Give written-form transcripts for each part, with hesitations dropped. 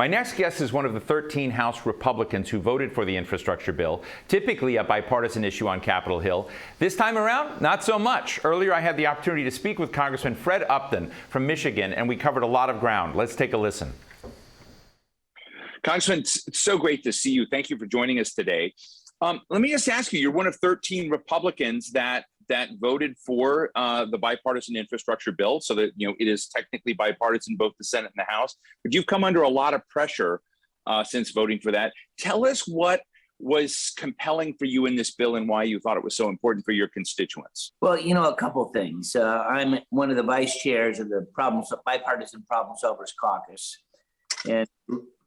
My next guest is one of the 13 House Republicans who voted for the infrastructure bill, typically a bipartisan issue on Capitol Hill. This time around, not so much. Earlier, I had the opportunity to speak with Congressman Fred Upton from Michigan, and we covered a lot of ground. Let's take a listen. Congressman, it's so great to see you. Thank you for joining us today. Let me just ask you, you're one of 13 Republicans that voted for the bipartisan infrastructure bill, so that it is technically bipartisan, both the Senate and the House. But you've come under a lot of pressure since voting for that. Tell us what was compelling for you in this bill and why you thought it was so important for your constituents. Well, a couple things. I'm one of the vice chairs of the Bipartisan Problem Solvers Caucus, and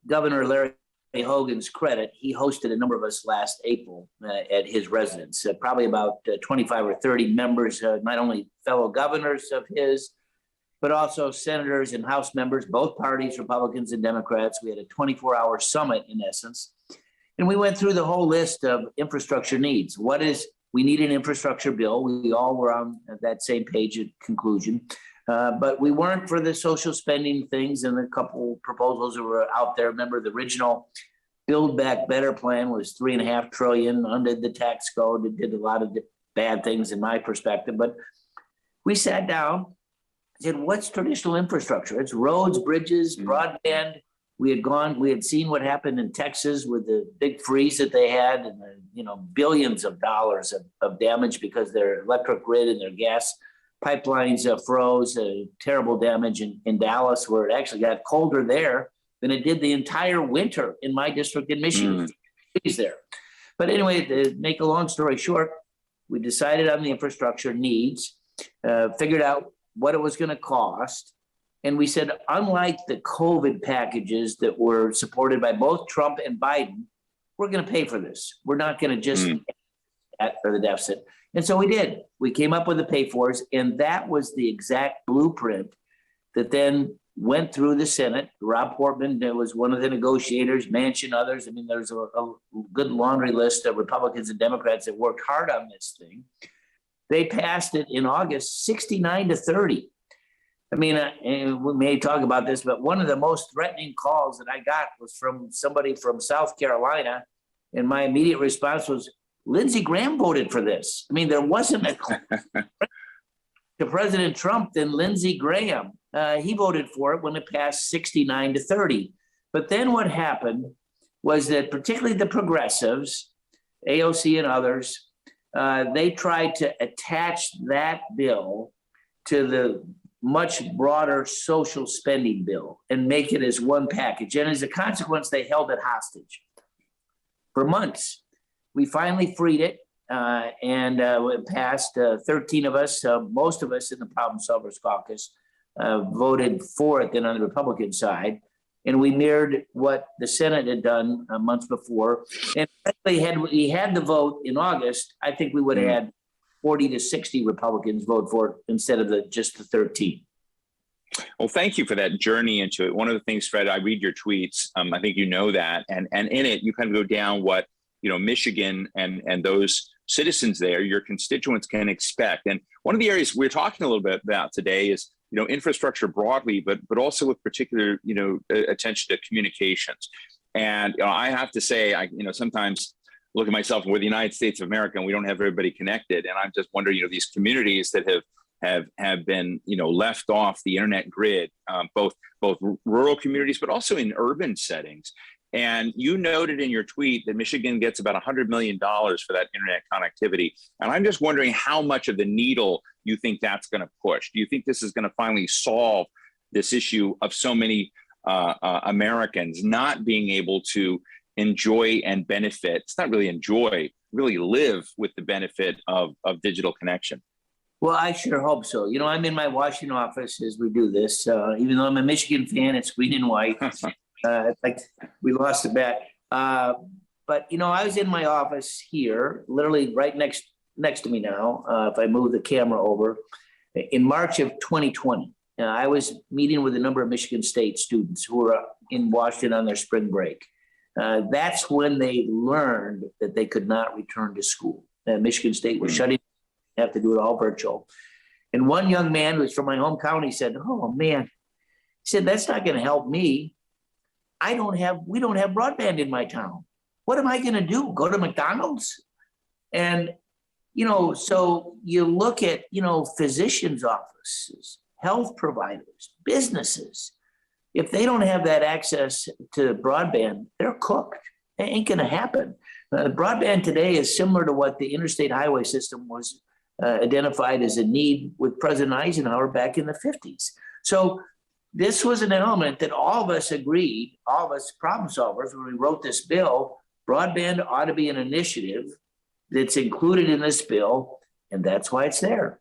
Governor Larry Hogan's credit, he hosted a number of us last April at his residence, probably about 25 or 30 members, not only fellow governors of his, but also senators and House members, both parties, Republicans and Democrats. We had a 24-hour summit in essence. And we went through the whole list of infrastructure needs. We need an infrastructure bill. We all were on that same page at conclusion. But we weren't for the social spending things, and a couple proposals that were out there. Remember, the original Build Back Better plan was $3.5 trillion, undid the tax code. It did a lot of bad things in my perspective. But we sat down and said, what's traditional infrastructure? It's roads, bridges, broadband. We had seen what happened in Texas with the big freeze that they had, and billions of dollars of damage because their electric grid and their gas pipelines froze. Terrible damage in Dallas, where it actually got colder there than it did the entire winter in my district in Michigan. There. But anyway, to make a long story short, we decided on the infrastructure needs, figured out what it was going to cost. And we said, unlike the COVID packages that were supported by both Trump and Biden, we're going to pay for this. We're not going to just add for the deficit. And so we did. We came up with the pay-fors, and that was the exact blueprint that then went through the Senate. Rob Portman was one of the negotiators, Manchin, others. I mean, there's a good laundry list of Republicans and Democrats that worked hard on this thing. They passed it in August, 69-30. I mean, we may talk about this, but one of the most threatening calls that I got was from somebody from South Carolina, and my immediate response was, Lindsey Graham voted for this. I mean, there wasn't a to President Trump than Lindsey Graham. He voted for it when it passed 69-30. But then what happened was that particularly the progressives, AOC and others, they tried to attach that bill to the much broader social spending bill and make it as one package. And as a consequence, they held it hostage for months. We finally freed it, and it passed. 13 of us, most of us in the Problem Solvers Caucus, voted for it then on the Republican side. And we mirrored what the Senate had done months before. And had we had the vote in August, I think we would have had 40 to 60 Republicans vote for it instead of just the 13. Well, thank you for that journey into it. One of the things, Fred, I read your tweets. I think you know that. And in it, you kind of go down what Michigan and those citizens there, your constituents can expect. And one of the areas we're talking a little bit about today is, infrastructure broadly, but also with particular, attention to communications. And I have to say, I sometimes look at myself and we're the United States of America and we don't have everybody connected. And I'm just wondering, these communities that have been, left off the internet grid, both rural communities, but also in urban settings. And you noted in your tweet that Michigan gets about $100 million for that internet connectivity. And I'm just wondering how much of the needle you think that's going to push. Do you think this is going to finally solve this issue of so many Americans not being able to enjoy and benefit? It's not really enjoy, really live with the benefit of digital connection. Well, I sure hope so. I'm in my Washington office as we do this. Even though I'm a Michigan fan, it's green and white. Like we lost a bet. But, I was in my office here, literally right next to me now, if I move the camera over, in March of 2020. I was meeting with a number of Michigan State students who were in Washington on their spring break. That's when they learned that they could not return to school. Michigan State was shutting, have to do it all virtual. And one young man who was from my home county said, oh man, he said, that's not going to help me. we don't have broadband in my town. What am I going to do? Go to McDonald's? And, so you look at, physicians' offices, health providers, businesses. If they don't have that access to broadband, they're cooked. It ain't going to happen. Broadband today is similar to what the interstate highway system was identified as a need with President Eisenhower back in the 50s. So this was an element that all of us agreed, all of us problem solvers, when we wrote this bill, broadband ought to be an initiative that's included in this bill, and that's why it's there.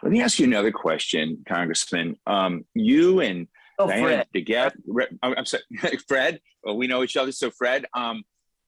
Let me ask you another question, Congressman. You and Diana DeGette, I'm sorry, Fred, well, we know each other. So Fred,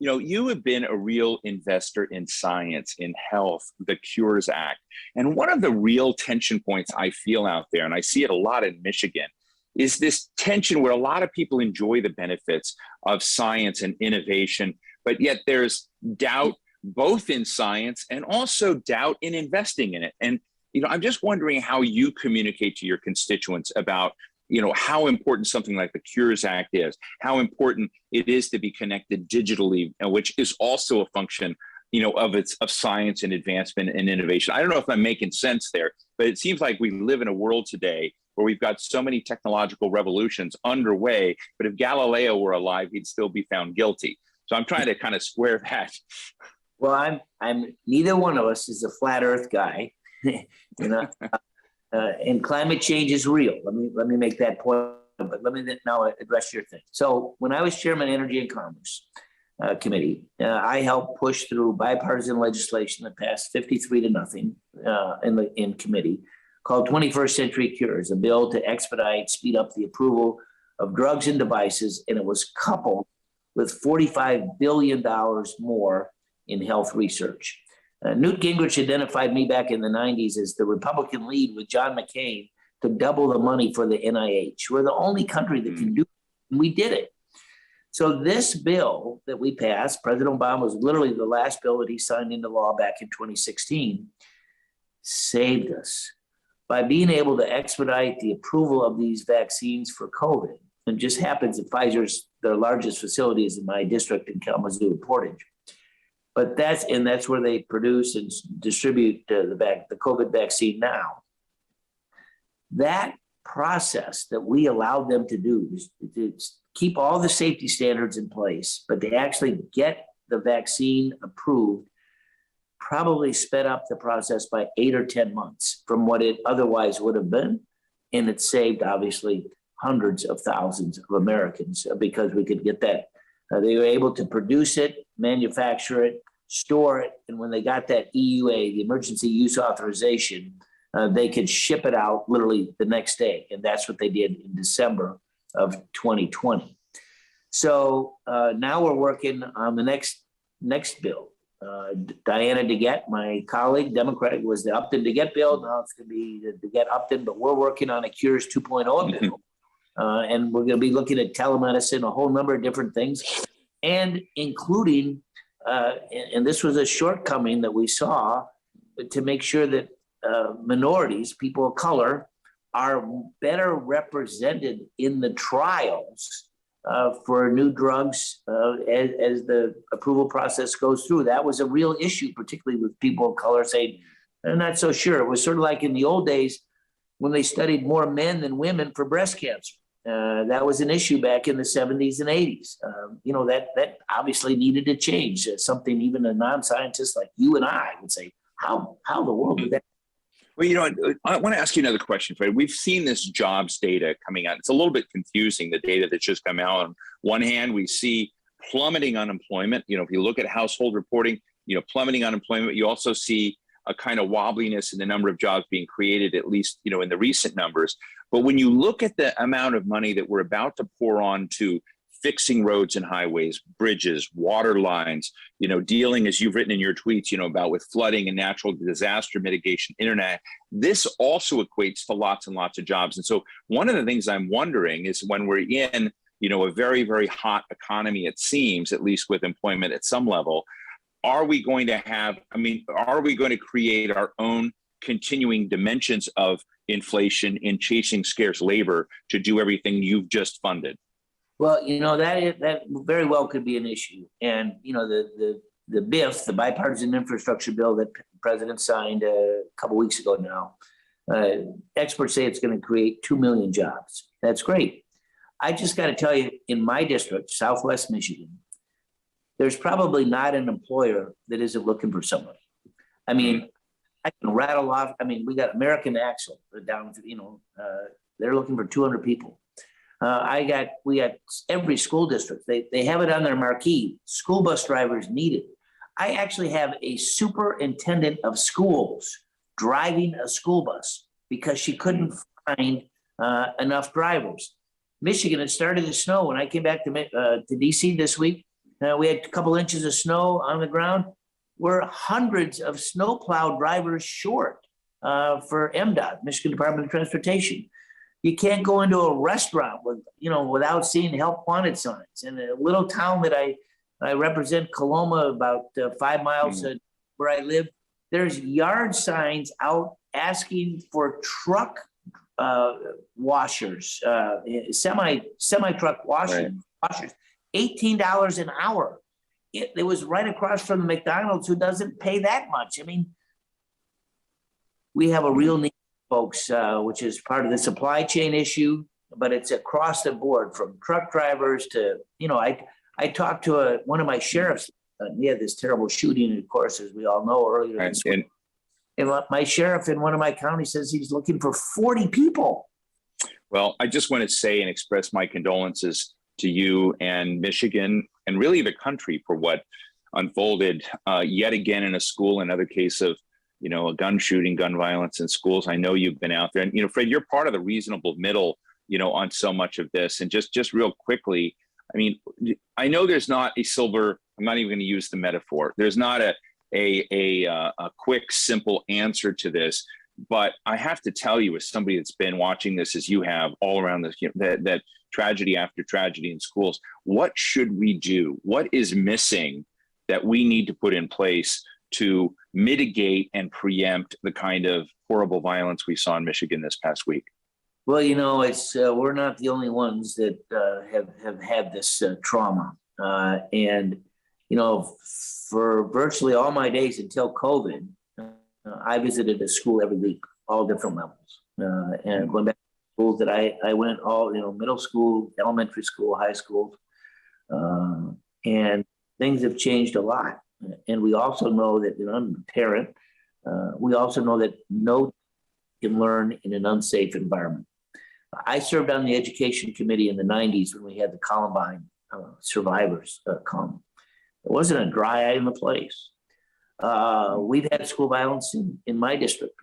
you have been a real investor in science, in health, the Cures Act. And one of the real tension points I feel out there, and I see it a lot in Michigan, is this tension where a lot of people enjoy the benefits of science and innovation, but yet there's doubt both in science and also doubt in investing in it. And, I'm just wondering how you communicate to your constituents about, how important something like the Cures Act is, how important it is to be connected digitally, which is also a function, of science and advancement and innovation. I don't know if I'm making sense there, but it seems like we live in a world today where we've got so many technological revolutions underway, but if Galileo were alive, he'd still be found guilty. So I'm trying to kind of square that. Well, I'm neither one of us is a flat Earth guy, and climate change is real. Let me make that point, but let me now address your thing. So when I was chairman of Energy and Commerce Committee, I helped push through bipartisan legislation that passed 53-0 in committee called 21st Century Cures, a bill to expedite, speed up the approval of drugs and devices, and it was coupled with $45 billion more in health research. Newt Gingrich identified me back in the 90s as the Republican lead with John McCain to double the money for the NIH. We're the only country that can do it, and we did it. So this bill that we passed, President Obama was literally the last bill that he signed into law back in 2016, saved us by being able to expedite the approval of these vaccines for COVID. And just happens that Pfizer's their largest facility is in my district in Kalamazoo and Portage. But that's where they produce and distribute the COVID vaccine now. That process that we allowed them to do is to keep all the safety standards in place, but they actually get the vaccine approved, probably sped up the process by 8 or 10 months from what it otherwise would have been. And it saved, obviously, hundreds of thousands of Americans because we could get that. They were able to produce it, manufacture it, store it, and when they got that EUA, the emergency use authorization, they could ship it out literally the next day. And that's what they did in December of 2020. So now we're working on the next bill. Diana DeGette, my colleague, Democratic, was the Upton DeGette bill. Now it's going to be the DeGette Upton, but we're working on a Cures 2.0 bill. And we're going to be looking at telemedicine, a whole number of different things, and including, and this was a shortcoming that we saw, to make sure that minorities, people of color, are better represented in the trials for new drugs as the approval process goes through. That was a real issue, particularly with people of color saying, I'm not so sure. It was sort of like in the old days when they studied more men than women for breast cancer. That was an issue back in the 70s and 80s. That obviously needed to change. Something even a non-scientist like you and I would say, how the world did that? Well, I want to ask you another question, Fred. We've seen this jobs data coming out. It's a little bit confusing, the data that's just come out. On one hand, we see plummeting unemployment. If you look at household reporting, plummeting unemployment. You also see a kind of wobbliness in the number of jobs being created, at least, in the recent numbers. But when you look at the amount of money that we're about to pour on to fixing roads and highways, bridges, water lines, dealing, as you've written in your tweets, about with flooding and natural disaster mitigation, internet, this also equates to lots and lots of jobs. And so one of the things I'm wondering is when we're in, a very, very hot economy, it seems, at least with employment at some level, are we going to create our own continuing dimensions of inflation in chasing scarce labor to do everything you've just funded? Well, that very well could be an issue. And, the BIF, the bipartisan infrastructure bill that the president signed a couple weeks ago now, experts say it's going to create 2 million jobs. That's great. I just got to tell you, in my district, Southwest Michigan, there's probably not an employer that isn't looking for somebody. I mean, I can rattle off. I mean, we got American Axle down, they're looking for 200 people. We got every school district. They have it on their marquee. School bus drivers needed. I actually have a superintendent of schools driving a school bus because she couldn't find enough drivers. Michigan, it started to snow. When I came back to DC this week, we had a couple inches of snow on the ground. We're hundreds of snowplow drivers short for MDOT, Michigan Department of Transportation. You can't go into a restaurant without seeing help wanted signs. In a little town that I represent, Coloma, about 5 miles where I live, there's yard signs out asking for truck washers, semi-truck washers, $18 an hour. It was right across from the McDonald's, who doesn't pay that much. I mean, we have a real need, folks, which is part of the supply chain issue, but it's across the board from truck drivers to, I talked to one of my sheriffs. We had this terrible shooting, of course, as we all know, earlier this week. And my sheriff in one of my counties says he's looking for 40 people. Well, I just want to say and express my condolences to you and Michigan and really the country for what unfolded yet again in a school, another case of, a gun shooting, gun violence in schools. I know you've been out there, and, Fred, you're part of the reasonable middle, on so much of this. And just real quickly, I mean, I know there's not a silver, I'm not even going to use the metaphor. There's not a quick, simple answer to this. But I have to tell you, as somebody that's been watching this as you have all around this, that tragedy after tragedy in schools, what should we do? What is missing that we need to put in place to mitigate and preempt the kind of horrible violence we saw in Michigan this past week? Well, it's we're not the only ones that have had this trauma, and for virtually all my days until COVID, I visited a school every week, all different levels, and going back to schools that I went all middle school, elementary school, high school, and things have changed a lot. And we also know that I'm a parent. We also know that no can learn in an unsafe environment. I served on the education committee in the 90s when we had the Columbine survivors come. It wasn't a dry eye in the place. We've had school violence in my district.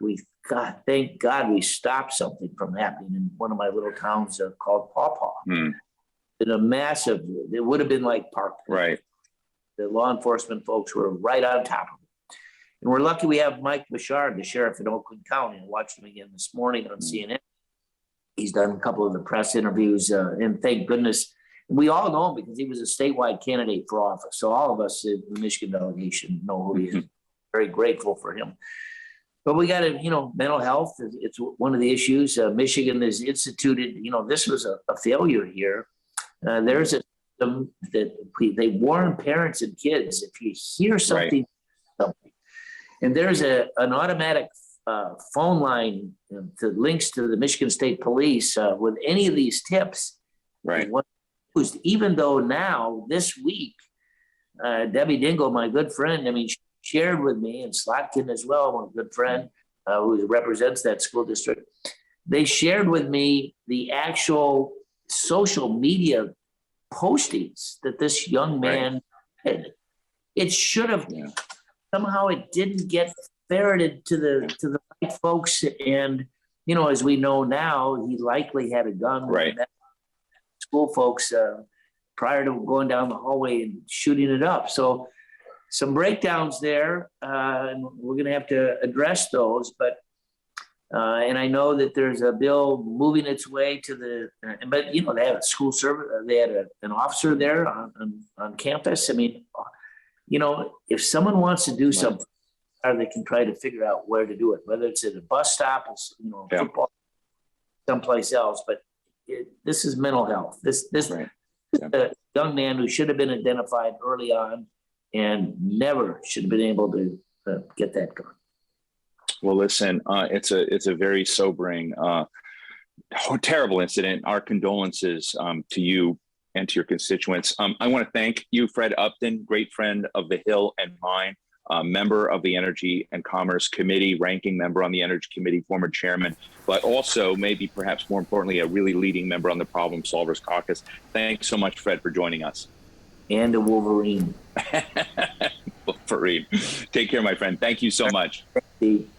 Thank God we stopped something from happening in one of my little towns called Paw Paw. In a massive, it would have been like Park. Right. The law enforcement folks were right on top of it. And we're lucky we have Mike Bouchard, the sheriff in Oakland County. I watched him again this morning on CNN. He's done a couple of the press interviews, and thank goodness. We all know him because he was a statewide candidate for office. So all of us in the Michigan delegation know who he is. Very grateful for him. But we got to, mental health, it's one of the issues. Michigan has instituted, this was a failure here. There's a system that they warn parents and kids if you hear something, and there's an automatic phone line that links to the Michigan State Police with any of these tips. Right. Even though now this week, Debbie Dingle, my good friend, shared with me, and Slotkin as well, my good friend who represents that school district, they shared with me the actual social media postings that this young man had. It should have somehow it didn't get ferreted to the right folks, and as we know now, he likely had a gun. Right. School folks prior to going down the hallway and shooting it up. So some breakdowns there, and we're going to have to address those. But and I know that there's a bill moving its way to but they had a school service, they had an officer there on campus. If someone wants to do something, or they can try to figure out where to do it, whether it's at a bus stop, football, someplace else. But this is mental health. This A young man who should have been identified early on and never should have been able to get that gun. Well, listen, it's a very sobering, terrible incident. Our condolences to you and to your constituents. I want to thank you, Fred Upton, great friend of the Hill and mine, member of the Energy and Commerce Committee, ranking member on the Energy Committee, former chairman, but also maybe perhaps more importantly, a really leading member on the Problem Solvers Caucus. Thanks so much, Fred, for joining us. And a Wolverine. Wolverine. Take care, my friend. Thank you so much. Thank you.